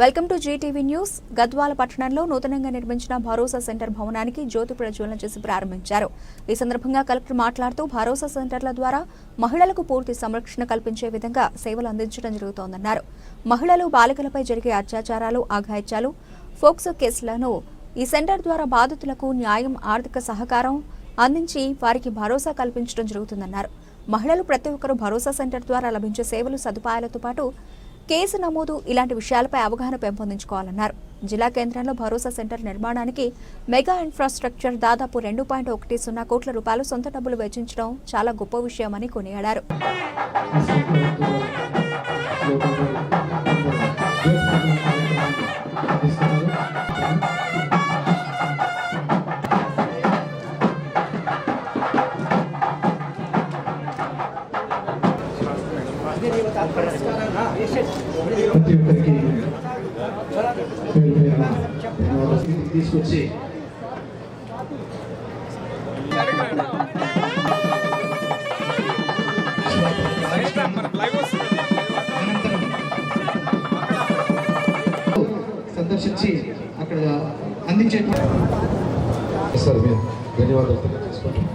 Welcome to Zee TV news. Gadwal పట్టణంలో నూతనంగా నిర్మించిన భరోసా సెంటర్ భవనానికి జ్యోతి ప్రజ్వలన చేసి ప్రారంభించారు. ఈ సందర్భంగా కలెక్టర్ మాట్లాడుతూ భరోసా సెంటర్ల ద్వారా మహిళలకు పూర్తి సంరక్షణ కల్పించే విధంగా సేవలు అందించడం జరుగుతోందన్నారు. మహిళలు బాలికలపై జరిగే అత్యాచారాలు, అఘాయిత్యాలు, ఫోక్సో కేసులను ఈ సెంటర్ ద్వారా బాధితులకు న్యాయం, ఆర్థిక సహకారం అందించి వారికి భరోసా కల్పించడం జరుగుతుందన్నారు. మహిళలు ప్రతి ఒక్కరూ భరోసా సెంటర్ ద్వారా లభించే సేవలు, సదుపాయాలతో పాటు కేసు నమోదు ఇలాంటి విషయాలపై అవగాహన పెంపొందించుకోవాలన్నారు. జిల్లా కేంద్రంలో భరోసా సెంటర్ నిర్మాణానికి మెగా ఇన్ఫ్రాస్ట్రక్చర్ దాదాపు 2.10 కోట్ల రూపాయలు సొంత డబ్బులు వెచ్చించడం చాలా గొప్ప విషయమని కొనియాడారు. తీసుకొచ్చి సందర్శించి అక్కడ అందించే సార్ మేము ధన్యవాదాలు తెలియజేసుకుంటాం.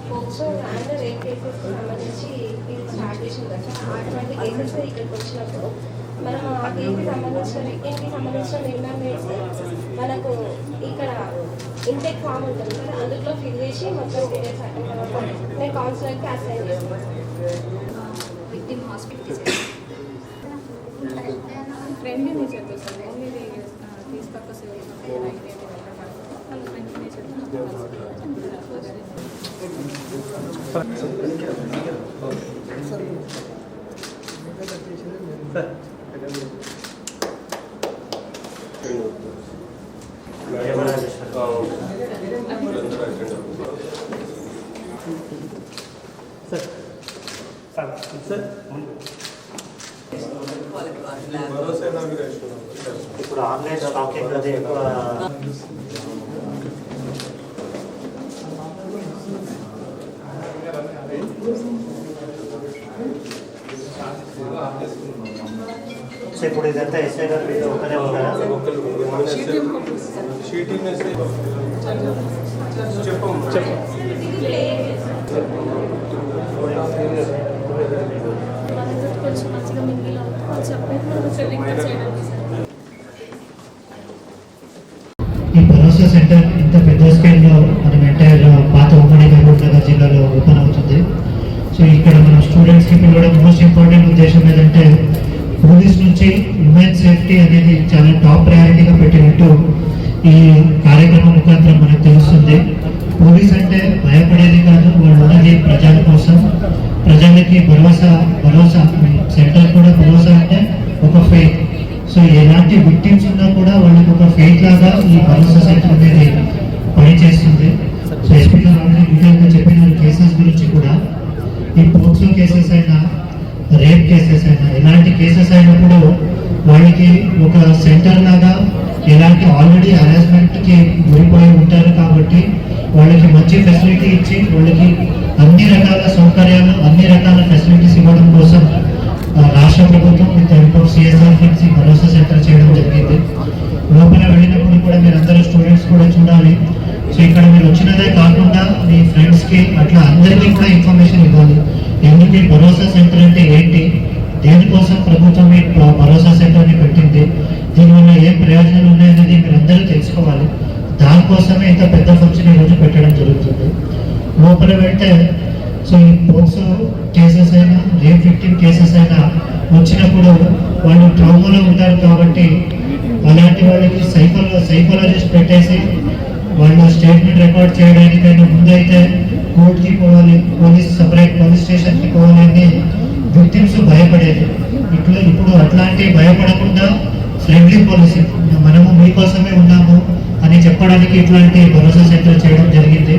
పోక్సో అండ్ రేప్ కేసెస్ సంబంధించి ఇది స్టార్ట్ చేసింది కదా. అటువంటి కేసెస్ ఇక్కడికి వచ్చినప్పుడు మనం ఆ కేసుకి సంబంధించిన విక్టిమ్కి సంబంధించిన నిర్ణయం వేసి మనకు ఇక్కడ ఇంటెక్ ఫామ్ ఉంటుంది కదా, అందులో ఫిల్ చేసి మొత్తం డీటెయిల్స్ అయిన తర్వాత నేను కౌన్సిలర్కి అసైన్ చేస్తాను. Victim hospital friend nature sir only తీసుకొక్క ఇప్పుడు ఆన్లైన్ స్టాకింగ్ అది ఎక్కువ ఇప్పుడు ఇదంతా ఎస్ఐ గారు మీరు ఒకనే ఉంటారా? ఈ భరోసా సెంటర్ ఇంత పెద్ద స్కేల్లో మనం ఎంటైర్ పాత ఉమ్మడి మహబూబ్నగర్ జిల్లాలో ఓపెన్ అవుతుంది. సో ఇక్కడ మనం స్టూడెంట్స్కి పిలవడం మోస్ట్ ఇంపార్టెంట్ ఉద్దేశం ఏంటంటే పోలీస్ నుంచి ఉమెన్ సేఫ్టీ అనేది చాలా టాప్ ప్రయారిటీగా పెట్టినట్టు ఈ కార్యక్రమం ముఖాంతరం మనకు తెలుస్తుంది. పోలీస్ అంటే భయపడేది కాదు, వాళ్ళు ఉన్నది ప్రజల కోసం, ప్రజలకి భరోసా సెంటర్ కూడా భరోసా అంటే ఒక ఫెయిత్. సో ఎలాంటి విక్టిమ్స్ ఉన్నా కూడా వాళ్ళకి ఒక ఫెయిత్ లాగా ఈ భరోసా సెంటర్ అనేది పనిచేస్తుంది. సో ఎస్పీ గారు ఆల్రెడీ డీటెయిల్గా చెప్పిన కేసెస్ గురించి కూడా, ఈ పోక్సో కేసెస్ అయినా, రేప్ కేసెస్ అయినా, ఎలాంటి కేసెస్ అయినప్పుడు వాళ్ళకి ఒక సెంటర్ లాగా ఎలాంటి ఆల్రెడీ హరాస్మెంట్కి గురిపోయి ఉంటారు కాబట్టి వాళ్ళకి మంచి ఫెసిలిటీ ఇచ్చి వాళ్ళకి అన్ని రకాల సౌకర్యాలు, అన్ని రకాల ఫెసిలిటీస్ ఇవ్వడం కోసం రాష్ట్ర ప్రభుత్వం with help of CSR funds ఈ భరోసా సెంటర్ చేయడం జరిగింది. లోపల వెళ్ళినప్పుడు కూడా మీరు అందరూ స్టూడెంట్స్ కూడా చూడాలి. సో ఇక్కడ మీరు వచ్చినదే కాకుండా మీ ఫ్రెండ్స్కి అట్లా అందరికీ కూడా ఇన్ఫర్మేషన్ ఇవ్వాలి. ఎందుకు ఈ భరోసా సెంటర్ అంటే ఏంటి, దేనికోసం ప్రభుత్వం ఈ భరోసా సెంటర్ని పెట్టింది, దీనివల్ల ఏం ప్రయోజనాలు ఉన్నాయనేది మీరు అందరూ తెలుసుకోవాలి. దానికోసమే ఇంత పెద్ద ఫంక్షన్ ఈరోజు పెట్టడం జరుగుతుంది. లోపల వెళ్తే సో ఈ పోక్సో కేసెస్ అయినా, రేప్ విక్టిమ్ కేసెస్ అయినా వచ్చినప్పుడు వాళ్ళు ట్రామాలో ఉంటారు కాబట్టి అలాంటి వాళ్ళకి సైకాలజిస్ట్ పెట్టేసి వాళ్ళు స్టేట్మెంట్ రికార్డ్ చేయడానికైనా ముందైతే కోర్టుకి పోవాలి, సపరేట్ పోలీస్ స్టేషన్కి పోవాలని విక్టిమ్స్ భయపడేది. ఇప్పుడు అట్లాంటి భయపడకుండా ఫ్రెండ్లీ పాలసీ, మనము మీకోసమే ఉన్నాము అని చెప్పడానికి ఇట్లాంటి భరోసా సెంటర్ చేయడం జరిగింది.